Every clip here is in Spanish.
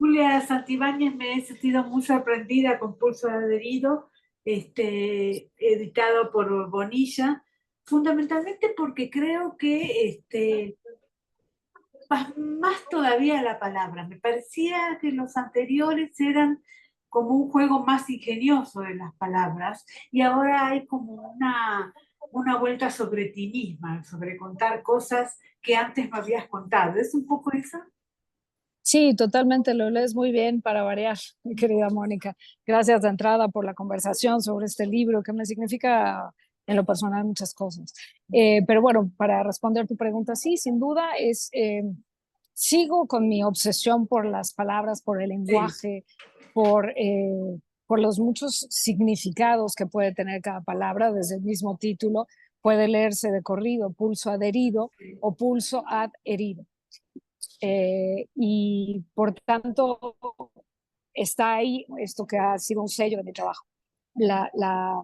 Julia Santibáñez, me he sentido muy sorprendida con Pulso Adherido, editado por Bonilla, fundamentalmente porque creo que más todavía la palabra. Me parecía que los anteriores eran como un juego más ingenioso de las palabras y ahora hay como una vuelta sobre ti misma, sobre contar cosas que antes no habías contado. ¿Es un poco eso? Sí, totalmente, lo lees muy bien para variar, mi querida Mónica. Gracias de entrada por la conversación sobre este libro que me significa en lo personal muchas cosas. Pero bueno, para responder tu pregunta, sí, sin duda sigo con mi obsesión por las palabras, por el Sí. lenguaje, por los muchos significados que puede tener cada palabra desde el mismo título. Puede leerse de corrido, pulso adherido o pulso adherido. Y por tanto está ahí esto que ha sido un sello de mi trabajo, la, la,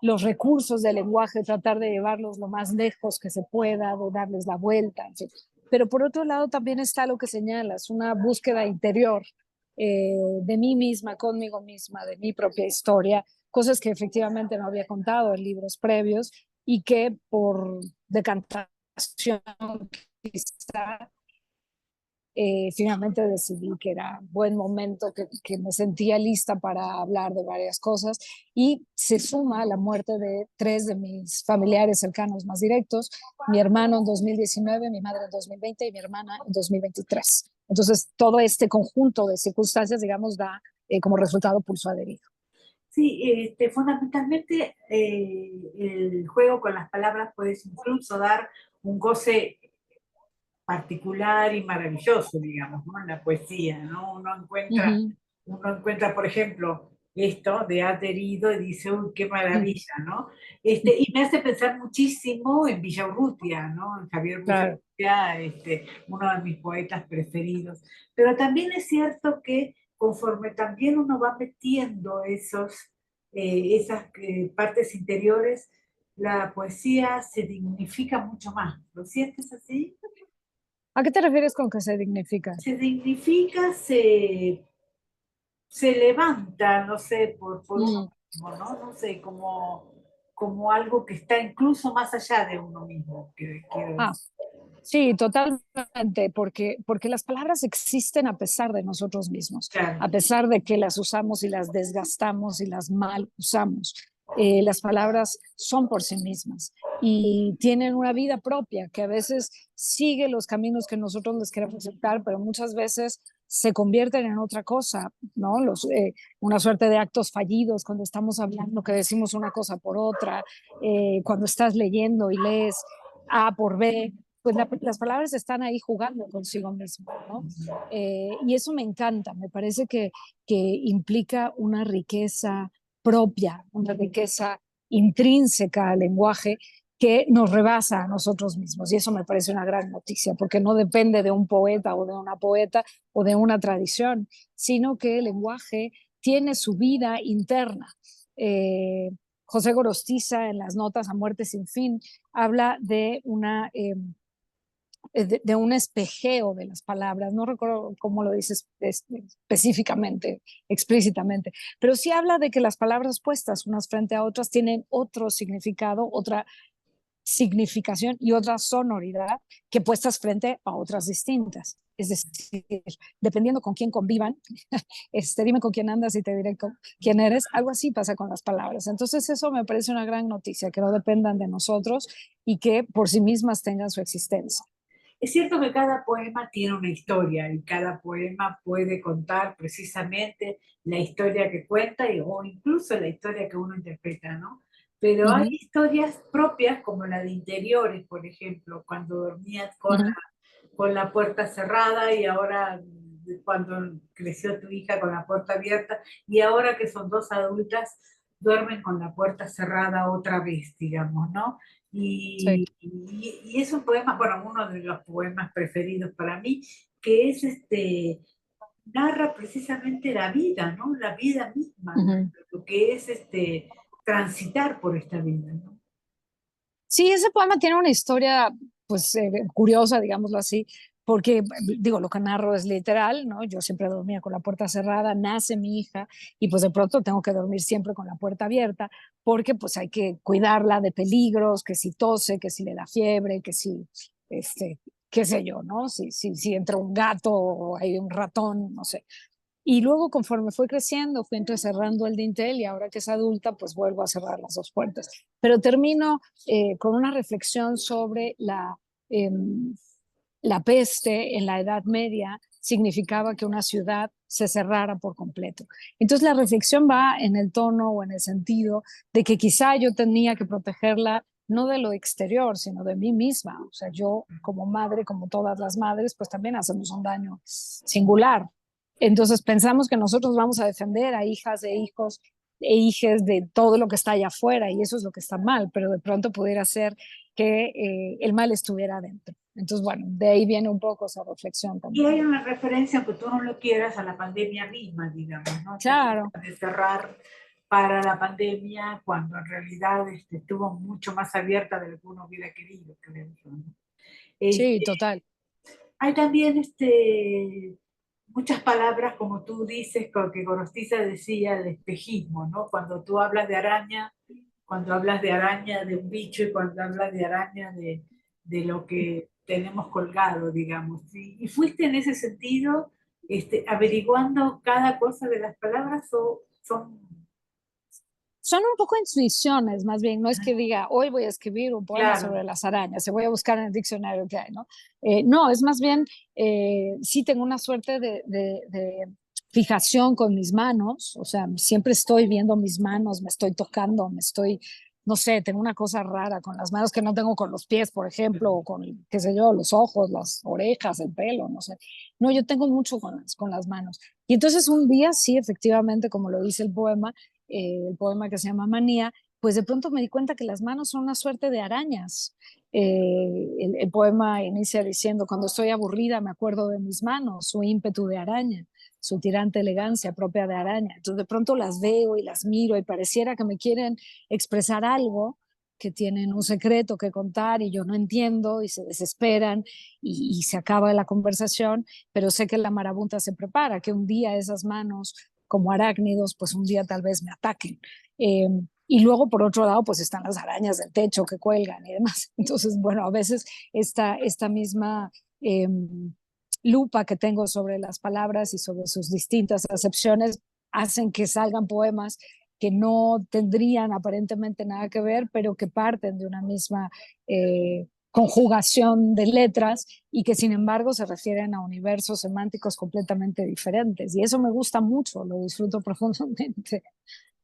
los recursos del lenguaje, tratar de llevarlos lo más lejos que se pueda, de darles la vuelta, en fin. Pero por otro lado también está lo que señalas, una búsqueda interior de mí misma, conmigo misma, de mi propia historia, cosas que efectivamente no había contado en libros previos y que por decantación quizá finalmente decidí que era buen momento, que me sentía lista para hablar de varias cosas y se suma la muerte de tres de mis familiares cercanos más directos, mi hermano en 2019, mi madre en 2020 y mi hermana en 2023. Entonces, todo este conjunto de circunstancias, digamos, da como resultado pulso adherido. Sí, fundamentalmente el juego con las palabras puede incluso dar un goce particular y maravilloso, digamos, ¿no? En la poesía, ¿no? Uh -huh. Uno encuentra, por ejemplo, esto de adherido y dice, uy, qué maravilla, ¿no? Y me hace pensar muchísimo en Villaurrutia, ¿no? En Javier Claro. Villaurrutia, uno de mis poetas preferidos. Pero también es cierto que conforme también uno va metiendo esas partes interiores, la poesía se dignifica mucho más. ¿Lo sientes así? ¿A qué te refieres con que se dignifica? Se dignifica, se levanta, no sé, por uno Mm. mismo, ¿no? No sé, como algo que está incluso más allá de uno mismo, que quiero Ah, decir. sí, totalmente, porque las palabras existen a pesar de nosotros mismos, Claro, a pesar de que las usamos y las desgastamos y las mal usamos. Las palabras son por sí mismas y tienen una vida propia que a veces sigue los caminos que nosotros les queremos aceptar, pero muchas veces se convierten en otra cosa, ¿no? Una suerte de actos fallidos cuando estamos hablando, que decimos una cosa por otra, cuando estás leyendo y lees A por B, pues las palabras están ahí jugando consigo mismo, ¿no? Y eso me encanta, me parece que implica una riqueza propia, una riqueza intrínseca al lenguaje que nos rebasa a nosotros mismos. Y eso me parece una gran noticia, porque no depende de un poeta o de una poeta o de una tradición, sino que el lenguaje tiene su vida interna. José Gorostiza, en las notas a Muerte sin fin, habla de un espejeo de las palabras, no recuerdo cómo lo dices específicamente, explícitamente, pero sí habla de que las palabras puestas unas frente a otras tienen otro significado, otra significación y otra sonoridad que puestas frente a otras distintas. Es decir, dependiendo con quién convivan, dime con quién andas y te diré quién eres, algo así pasa con las palabras. Entonces eso me parece una gran noticia, que no dependan de nosotros y que por sí mismas tengan su existencia. es cierto que cada poema tiene una historia y cada poema puede contar precisamente la historia que cuenta o incluso la historia que uno interpreta, ¿no? Pero Uh hay -huh, historias propias como la de Interiores, por ejemplo, cuando dormías uh -huh. con la puerta cerrada y ahora cuando creció tu hija con la puerta abierta y ahora que son dos adultas duermen con la puerta cerrada otra vez, digamos, ¿no? Sí. Y es un poema, bueno, uno de los poemas preferidos para mí, que es narra precisamente la vida, ¿no? La vida misma, Uh -huh. lo que es transitar por esta vida, ¿no? Sí, ese poema tiene una historia, pues, curiosa, digámoslo así, porque digo, lo que narro es literal, ¿no? Yo siempre dormía con la puerta cerrada, nace mi hija y pues de pronto tengo que dormir siempre con la puerta abierta porque pues hay que cuidarla de peligros, que si tose, que si le da fiebre, que si, qué sé yo, ¿no? Si entra un gato o hay un ratón, no sé. Y luego, conforme fue creciendo, fui entrecerrando el dintel y ahora que es adulta, pues vuelvo a cerrar las dos puertas. Pero termino con una reflexión sobre la peste en la Edad Media significaba que una ciudad se cerrara por completo. Entonces la reflexión va en el tono o en el sentido de que quizá yo tenía que protegerla no de lo exterior, sino de mí misma. O sea, yo como madre, como todas las madres, pues también hacemos un daño singular. Entonces pensamos que nosotros vamos a defender a hijas e hijos e hijes de todo lo que está allá afuera y eso es lo que está mal, pero de pronto pudiera ser que el mal estuviera adentro. Entonces, bueno, de ahí viene un poco esa reflexión Y también. hay una referencia, aunque tú no lo quieras, a la pandemia misma, digamos, ¿no? Esta Claro, cosa de cerrar para la pandemia, cuando en realidad estuvo mucho más abierta de lo que uno hubiera querido, creo yo, ¿no? sí, Este, total. hay también muchas palabras, como tú dices, que Gorostiza decía, el espejismo, ¿no? Cuando tú hablas de araña, cuando hablas de araña de un bicho y cuando hablas de araña de lo que tenemos colgado, digamos. ¿Sí? ¿Y fuiste en ese sentido averiguando cada cosa de las palabras o son... Son un poco intuiciones, más bien, no es que diga, hoy voy a escribir un poema Claro, sobre las arañas, se voy a buscar en el diccionario que hay, ¿no? No, es más bien, sí tengo una suerte de fijación con mis manos, o sea, siempre estoy viendo mis manos, me estoy tocando, me estoy, no sé, tengo una cosa rara con las manos que no tengo con los pies, por ejemplo, o con, qué sé yo, los ojos, las orejas, el pelo, no sé. No, yo tengo mucho con las manos. Y entonces un día, sí, efectivamente, como lo dice el poema que se llama Manía, pues de pronto me di cuenta que las manos son una suerte de arañas. El poema inicia diciendo, cuando estoy aburrida me acuerdo de mis manos, su ímpetu de araña, su tirante elegancia propia de araña. Entonces de pronto las veo y las miro y pareciera que me quieren expresar algo, que tienen un secreto que contar y yo no entiendo y se desesperan y se acaba la conversación, pero sé que la marabunta se prepara, que un día esas manos como arácnidos, pues un día tal vez me ataquen. Y luego, por otro lado, pues están las arañas del techo que cuelgan y demás. Entonces, bueno, a veces esta misma eh, lupa que tengo sobre las palabras y sobre sus distintas acepciones hacen que salgan poemas que no tendrían aparentemente nada que ver, pero que parten de una misma conjugación de letras y que sin embargo se refieren a universos semánticos completamente diferentes. Y eso me gusta mucho, lo disfruto profundamente.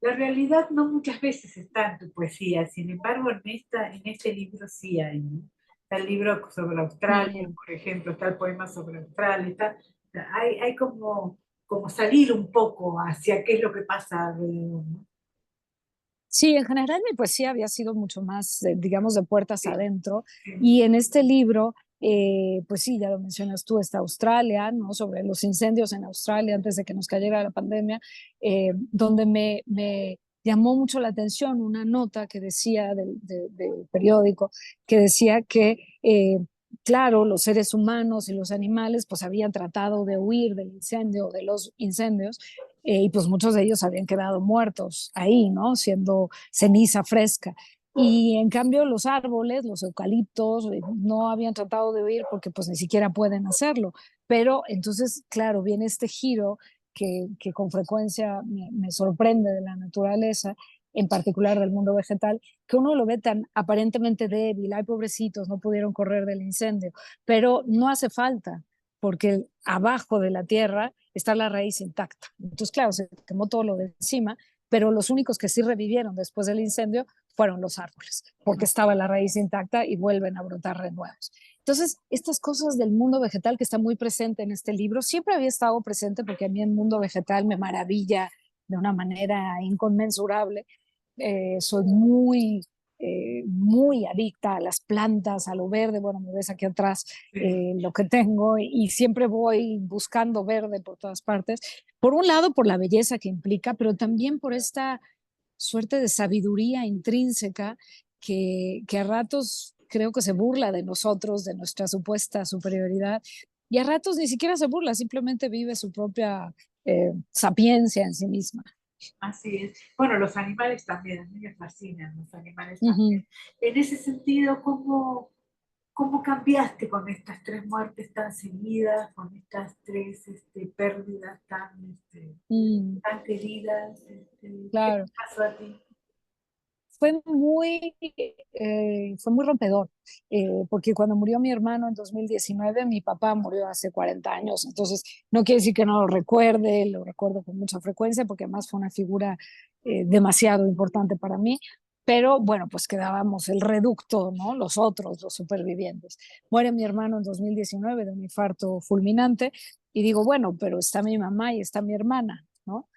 la realidad no muchas veces está en tu poesía, sin embargo, en este libro sí hay, ¿no? Está el libro sobre Australia, Mm. por ejemplo, está el poema sobre Australia, hay como salir un poco hacia qué es lo que pasa alrededor, ¿no? Sí, en general mi poesía había sido mucho más, digamos, de puertas Sí, adentro. sí. Y en este libro, pues sí, ya lo mencionas tú, está Australia, ¿no? Sobre los incendios en Australia antes de que nos cayera la pandemia, donde me llamó mucho la atención una nota que decía del periódico, que decía que, claro, los seres humanos y los animales pues habían tratado de huir del incendio, de los incendios, y pues muchos de ellos habían quedado muertos ahí, ¿no? Siendo ceniza fresca. Y en cambio los árboles, los eucaliptos, no habían tratado de huir porque pues ni siquiera pueden hacerlo. Pero entonces, claro, viene este giro que con frecuencia me sorprende de la naturaleza, en particular del mundo vegetal, que uno lo ve tan aparentemente débil, ay pobrecitos, no pudieron correr del incendio, pero no hace falta, porque abajo de la tierra está la raíz intacta. Entonces, claro, se quemó todo lo de encima, pero los únicos que sí revivieron después del incendio fueron los árboles, porque estaba la raíz intacta y vuelven a brotar renuevos. Entonces, estas cosas del mundo vegetal que está muy presente en este libro, siempre había estado presente porque a mí el mundo vegetal me maravilla de una manera inconmensurable. Soy muy adicta a las plantas, a lo verde. Bueno, me ves aquí atrás Sí. lo que tengo y siempre voy buscando verde por todas partes. Por un lado, por la belleza que implica, pero también por esta suerte de sabiduría intrínseca que a ratos creo que se burla de nosotros, de nuestra supuesta superioridad, Y a ratos ni siquiera se burla, simplemente vive su propia sapiencia en sí misma. Así es. Bueno, los animales también, a mí me fascinan los animales también. Ujú. En ese sentido, ¿cómo cambiaste con estas tres muertes tan seguidas, con estas tres pérdidas Mm, tan queridas? ¿Qué te claro. pasó a ti? Fue muy rompedor, porque cuando murió mi hermano en 2019, mi papá murió hace 40 años, entonces no quiere decir que no lo recuerde, lo recuerdo con mucha frecuencia, porque además fue una figura demasiado importante para mí, pero bueno, pues quedábamos el reducto, ¿no? Los otros, los supervivientes. Muere mi hermano en 2019 de un infarto fulminante, y digo, bueno, pero está mi mamá y está mi hermana, ¿no?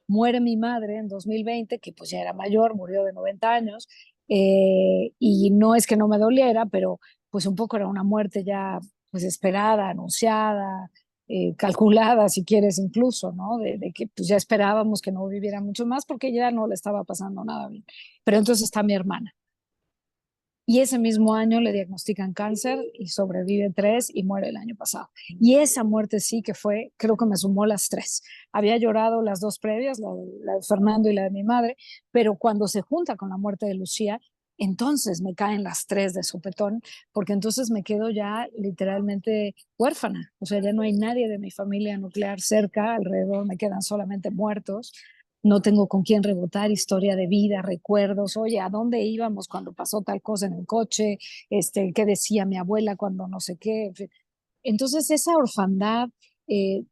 Muere mi madre en 2020, que pues ya era mayor, murió de 90 años, y no es que no me doliera, pero pues un poco era una muerte ya pues esperada, anunciada, calculada, si quieres incluso, ¿no? De que pues ya esperábamos que no viviera mucho más porque ya no le estaba pasando nada bien. Pero entonces está mi hermana. Y ese mismo año le diagnostican cáncer y sobrevive 3 y muere el año pasado. Y esa muerte sí que fue, creo que me sumó las 3. Había llorado las 2 previas, la de Fernando y la de mi madre, pero cuando se junta con la muerte de Lucía, entonces me caen las 3 de sopetón, porque entonces me quedo ya literalmente huérfana. O sea, ya no hay nadie de mi familia nuclear cerca, alrededor me quedan solamente muertos. No tengo con quién rebotar historia de vida, recuerdos, oye, ¿a dónde íbamos cuando pasó tal cosa en el coche? ¿Qué decía mi abuela cuando no sé qué? En fin. Entonces, esa orfandad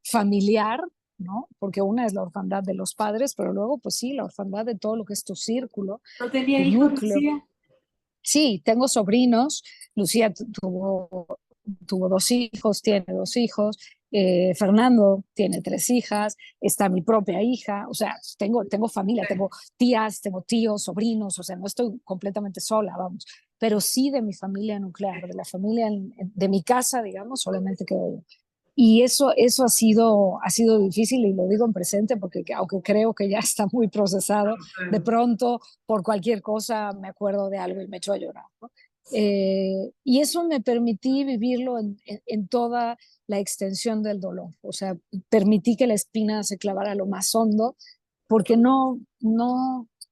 familiar, ¿no? Porque una es la orfandad de los padres, pero luego, pues sí, la orfandad de todo lo que es tu círculo, ¿No tenía tu hijos, núcleo. Lucía? Sí, tengo sobrinos. Lucía tuvo 2 hijos, tiene 2 hijos. Fernando tiene 3 hijas. Está mi propia hija. O sea, tengo familia, tengo tías, tengo tíos, sobrinos. O sea, no estoy completamente sola, vamos. Pero sí de mi familia nuclear, de la familia de mi casa, digamos, solamente quedo yo. Y eso ha sido difícil y lo digo en presente porque aunque creo que ya está muy procesado, de Claro. pronto por cualquier cosa me acuerdo de algo y me echo a llorar, ¿no? Y eso me permití vivirlo en toda la extensión del dolor, o sea, permití que la espina se clavara lo más hondo porque no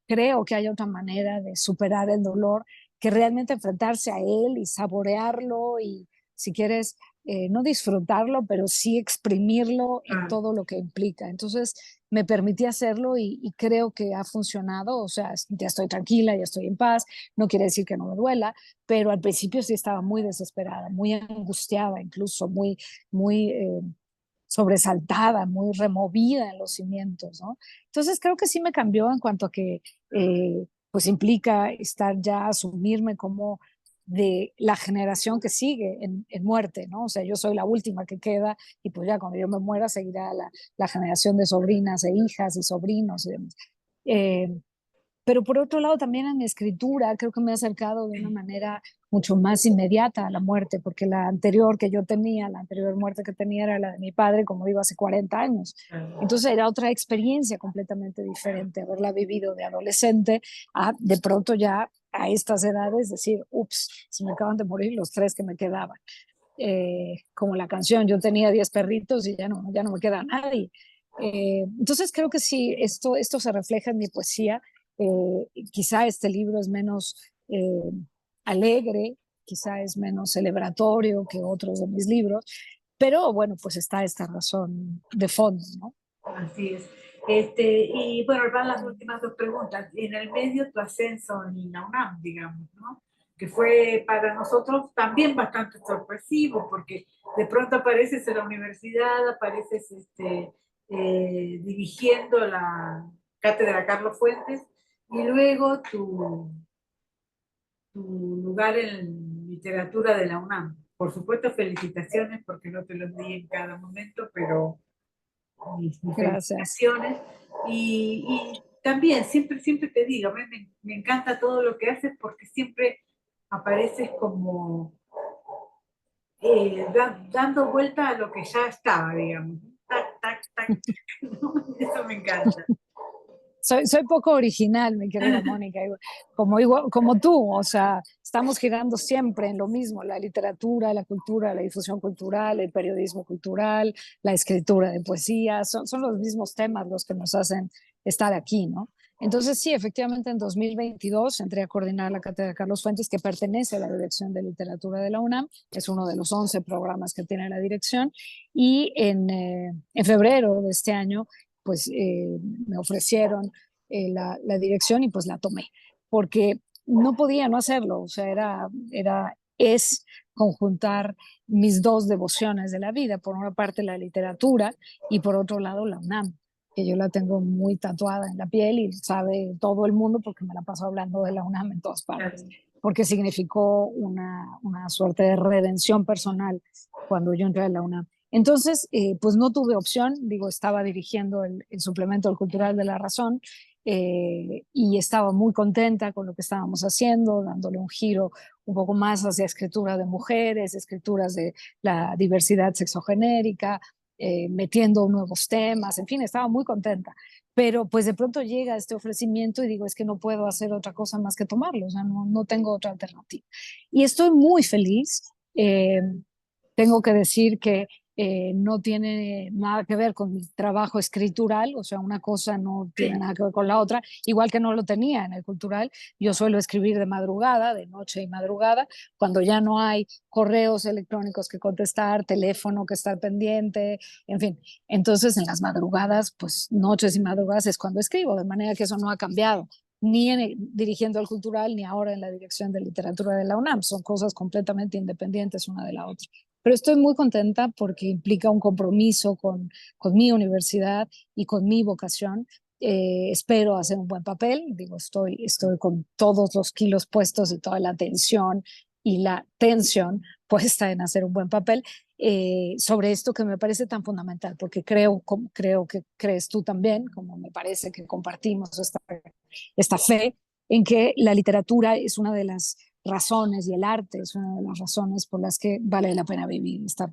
creo que haya otra manera de superar el dolor que realmente enfrentarse a él y saborearlo y, si quieres, no disfrutarlo, pero sí exprimirlo en Claro. todo lo que implica. Entonces, me permití hacerlo y creo que ha funcionado, o sea, ya estoy tranquila, ya estoy en paz, no quiere decir que no me duela, pero al principio sí estaba muy desesperada, muy angustiada, incluso muy sobresaltada, muy removida en los cimientos, ¿no? Entonces creo que sí me cambió en cuanto a que pues implica estar ya, asumirme como de la generación que sigue en muerte, ¿no? O sea, yo soy la última que queda y pues ya cuando yo me muera seguirá la generación de sobrinas e hijas y sobrinos y demás. Eh, pero por otro lado, también en mi escritura creo que me he acercado de una manera mucho más inmediata a la muerte, porque la anterior que yo tenía, la anterior muerte que tenía era la de mi padre, como digo, hace 40 años. Claro. Entonces era otra experiencia completamente diferente, haberla vivido de adolescente a de pronto ya a estas edades decir, ups, se me acaban de morir los 3 que me quedaban. Como la canción, yo tenía 10 perritos y ya no me queda nadie. Entonces creo que sí, esto se refleja en mi poesía. Quizá este libro es menos alegre, quizá es menos celebratorio que otros de mis libros, pero bueno, pues está esta razón de fondo, ¿no? Así es. Y bueno, van las últimas dos preguntas. En el medio, tu ascenso en la UNAM, digamos, ¿no? Que fue para nosotros también bastante sorpresivo, porque de pronto apareces en la universidad, apareces dirigiendo la cátedra Carlos Fuentes, y luego tu lugar en literatura de la UNAM. Por supuesto, felicitaciones, porque no te los di en cada momento, pero mis Gracias. felicitaciones. Y también, siempre te digo, me encanta todo lo que haces porque siempre apareces como dando vuelta a lo que ya estaba, digamos. Tac, tac, tac. ¿No? Eso me encanta. soy poco original, mi querida Mónica, como tú, o sea, estamos girando siempre en lo mismo, la literatura, la cultura, la difusión cultural, el periodismo cultural, la escritura de poesía, son los mismos temas los que nos hacen estar aquí, ¿no? Entonces, sí, efectivamente, en 2022 entré a coordinar la Cátedra Carlos Fuentes, que pertenece a la Dirección de Literatura de la UNAM, es uno de los 11 programas que tiene la dirección, y en febrero de este año, pues me ofrecieron la dirección y pues la tomé, porque no podía no hacerlo, o sea, es conjuntar mis dos devociones de la vida, por una parte la literatura y por otro lado la UNAM, que yo la tengo muy tatuada en la piel y sabe todo el mundo porque me la paso hablando de la UNAM en todas partes, porque significó una suerte de redención personal cuando yo entré a la UNAM. Entonces, pues no tuve opción, digo, estaba dirigiendo el suplemento del Cultural de La Razón, y estaba muy contenta con lo que estábamos haciendo, dándole un giro un poco más hacia escritura de mujeres, escrituras de la diversidad sexogenérica, metiendo nuevos temas, en fin, estaba muy contenta. Pero pues de pronto llega este ofrecimiento y digo, es que no puedo hacer otra cosa más que tomarlo, o sea, no tengo otra alternativa. Y estoy muy feliz. Tengo que decir que no tiene nada que ver con mi trabajo escritural, o sea, una cosa no tiene nada que ver con la otra, igual que no lo tenía en el cultural. Yo suelo escribir de madrugada, de noche y madrugada, cuando ya no hay correos electrónicos que contestar, teléfono que estar pendiente, en fin. Entonces, en las madrugadas, pues noches y madrugadas es cuando escribo, de manera que eso no ha cambiado ni dirigiendo el cultural, ni ahora en la dirección de literatura de la UNAM. Son cosas completamente independientes una de la otra. Pero estoy muy contenta porque implica un compromiso con mi universidad y con mi vocación. Espero hacer un buen papel, digo, estoy con todos los kilos puestos y toda la atención y la tensión puesta en hacer un buen papel sobre esto que me parece tan fundamental, porque creo que crees tú también, como me parece que compartimos esta fe en que la literatura es una de las razones y el arte es una de las razones por las que vale la pena vivir, estar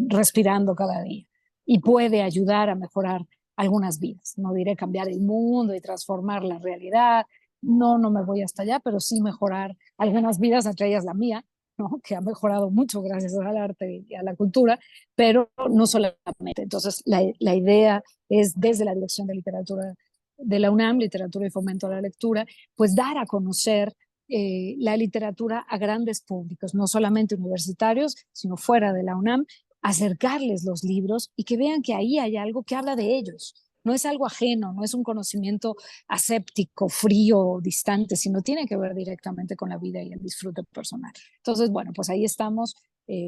respirando cada día y puede ayudar a mejorar algunas vidas. No diré cambiar el mundo y transformar la realidad, no me voy hasta allá, pero sí mejorar algunas vidas, entre ellas la mía, ¿no? Que ha mejorado mucho gracias al arte y a la cultura, pero no solamente. Entonces, la idea es desde la Dirección de Literatura de la UNAM, Literatura y Fomento a la Lectura, pues dar a conocer la literatura a grandes públicos, no solamente universitarios, sino fuera de la UNAM, acercarles los libros y que vean que ahí hay algo que habla de ellos. No es algo ajeno, no es un conocimiento aséptico, frío, distante, sino tiene que ver directamente con la vida y el disfrute personal. Entonces, bueno, pues ahí estamos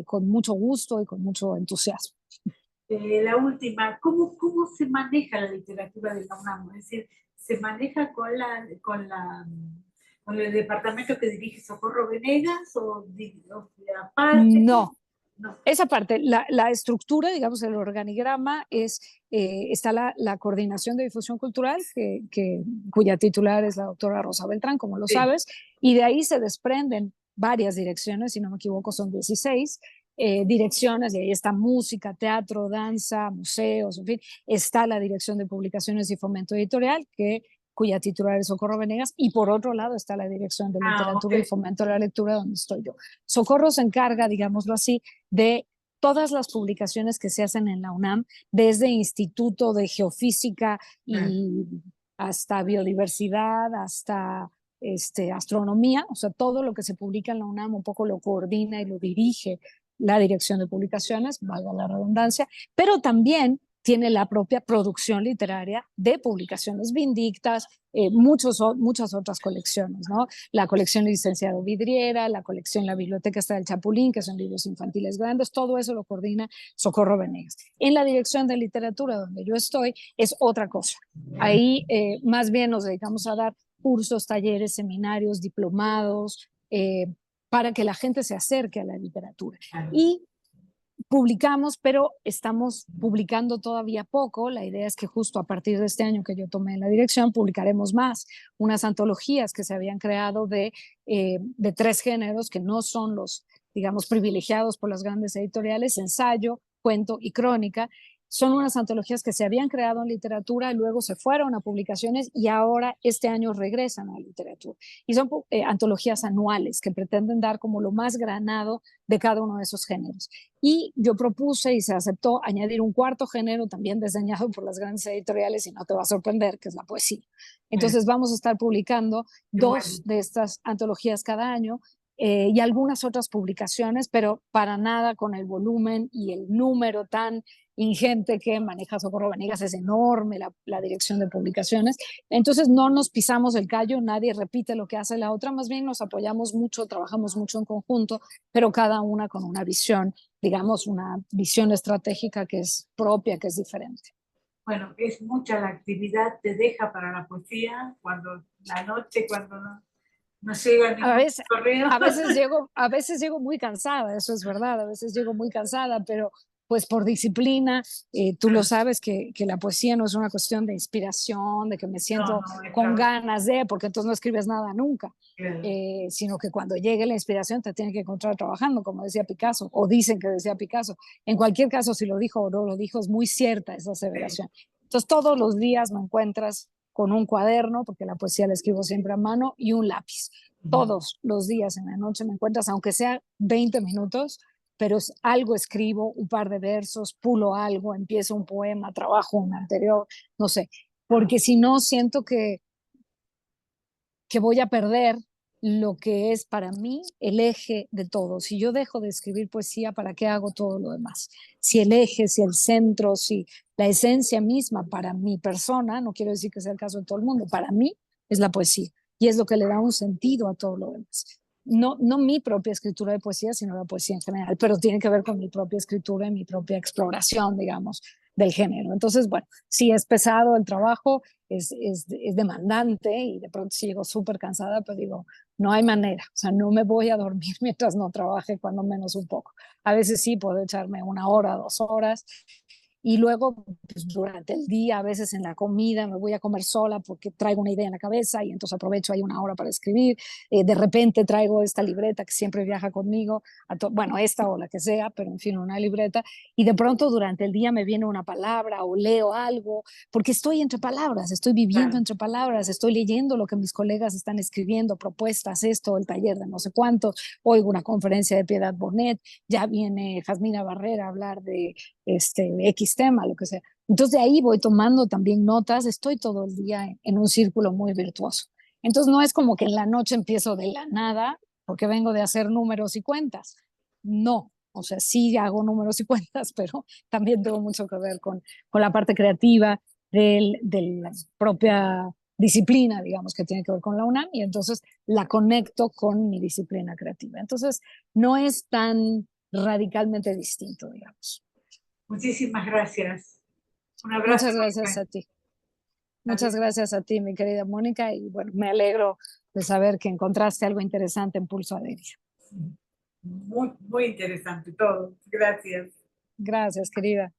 con mucho gusto y con mucho entusiasmo. La última, ¿cómo se maneja la literatura de la UNAM? Es decir, ¿se maneja con el departamento que dirige Socorro Venegas o aparte? No, No. esa parte, la estructura, digamos, el organigrama está la coordinación de difusión cultural, cuya titular es la doctora Rosa Beltrán, como lo Sí. sabes, y de ahí se desprenden varias direcciones, si no me equivoco son 16 direcciones, y ahí está música, teatro, danza, museos, en fin, está la dirección de publicaciones y fomento editorial, cuya titular es Socorro Venegas, y por otro lado está la dirección de literatura y fomento de la lectura, donde estoy yo. Socorro se encarga, digámoslo así, de todas las publicaciones que se hacen en la UNAM, desde Instituto de Geofísica y hasta biodiversidad, hasta astronomía, o sea, todo lo que se publica en la UNAM un poco lo coordina y lo dirige la Dirección de Publicaciones, valga la redundancia, pero también tiene la propia producción literaria de publicaciones vindictas, muchas otras colecciones, ¿no? La colección Licenciado Vidriera, la colección La Biblioteca está del Chapulín, que son libros infantiles grandes, todo eso lo coordina Socorro Venegas. En la Dirección de Literatura, donde yo estoy, es otra cosa. Ahí más bien nos dedicamos a dar cursos, talleres, seminarios, diplomados, para que la gente se acerque a la literatura. Y publicamos, pero estamos publicando todavía poco. La idea es que justo a partir de este año que yo tomé la dirección, publicaremos más, unas antologías que se habían creado de 3 géneros que no son los, digamos, privilegiados por las grandes editoriales: ensayo, cuento y crónica, son unas antologías que se habían creado en literatura y luego se fueron a publicaciones y ahora este año regresan a literatura. Y son antologías anuales que pretenden dar como lo más granado de cada uno de esos géneros. Y yo propuse y se aceptó añadir un cuarto género también diseñado por las grandes editoriales y no te va a sorprender, que es la poesía. Entonces vamos a estar publicando dos de estas antologías cada año y algunas otras publicaciones, pero para nada con el volumen y el número tan ingente que maneja Socorro Venegas. Es enorme la dirección de publicaciones. Entonces no nos pisamos el callo, nadie repite lo que hace la otra, más bien nos apoyamos mucho, trabajamos mucho en conjunto, pero cada una con una visión, digamos, una visión estratégica que es propia, que es diferente. Bueno, es mucha la actividad, te deja para la poesía cuando la noche, cuando no llega ningún correo. A veces llego muy cansada, eso es verdad, a veces llego muy cansada, pero pues por disciplina, tú lo sabes que la poesía no es una cuestión de inspiración, de que me siento con ganas de, porque entonces no escribes nada nunca, sino que cuando llegue la inspiración te tiene que encontrar trabajando, como decía Picasso, o dicen que decía Picasso. En cualquier caso, si lo dijo o no lo dijo, es muy cierta esa aseveración. Entonces todos los días me encuentras con un cuaderno, porque la poesía la escribo siempre a mano, y un lápiz. Todos los días en la noche me encuentras, aunque sea 20 minutos, pero es algo escribo, un par de versos, pulo algo, empiezo un poema, trabajo un anterior, no sé, porque si no siento que voy a perder lo que es para mí el eje de todo. Si yo dejo de escribir poesía, ¿para qué hago todo lo demás? Si el eje, si el centro, si la esencia misma para mi persona, no quiero decir que sea el caso de todo el mundo, para mí es la poesía y es lo que le da un sentido a todo lo demás. No mi propia escritura de poesía, sino la poesía en general, pero tiene que ver con mi propia escritura y mi propia exploración, digamos, del género. Entonces, bueno, sí es pesado el trabajo, es demandante y de pronto sí llego súper cansada, pero digo, no hay manera, o sea, no me voy a dormir mientras no trabaje, cuando menos un poco. A veces sí puedo echarme 1 hora, 2 horas, y luego pues, durante el día, a veces en la comida, me voy a comer sola porque traigo una idea en la cabeza y entonces aprovecho ahí 1 hora para escribir. De repente traigo esta libreta que siempre viaja conmigo, bueno, esta o la que sea, pero en fin, una libreta, y de pronto durante el día me viene una palabra o leo algo, porque estoy entre palabras, estoy viviendo entre palabras, estoy leyendo lo que mis colegas están escribiendo, propuestas, esto, el taller de no sé cuánto, oigo una conferencia de Piedad Bonet, ya viene Jazmina Barrera a hablar de X tema, lo que sea. Entonces de ahí voy tomando también notas, estoy todo el día en un círculo muy virtuoso. Entonces no es como que en la noche empiezo de la nada porque vengo de hacer números y cuentas. No, o sea, sí hago números y cuentas, pero también tengo mucho que ver con la parte creativa de la propia disciplina, digamos, que tiene que ver con la UNAM, y entonces la conecto con mi disciplina creativa. Entonces no es tan radicalmente distinto, digamos. Muchísimas gracias. Un abrazo. Muchas gracias a ti. Muchas gracias a ti, mi querida Mónica, y bueno, me alegro de saber que encontraste algo interesante en Pulso Alegre. Muy, muy interesante todo. Gracias. Gracias, querida.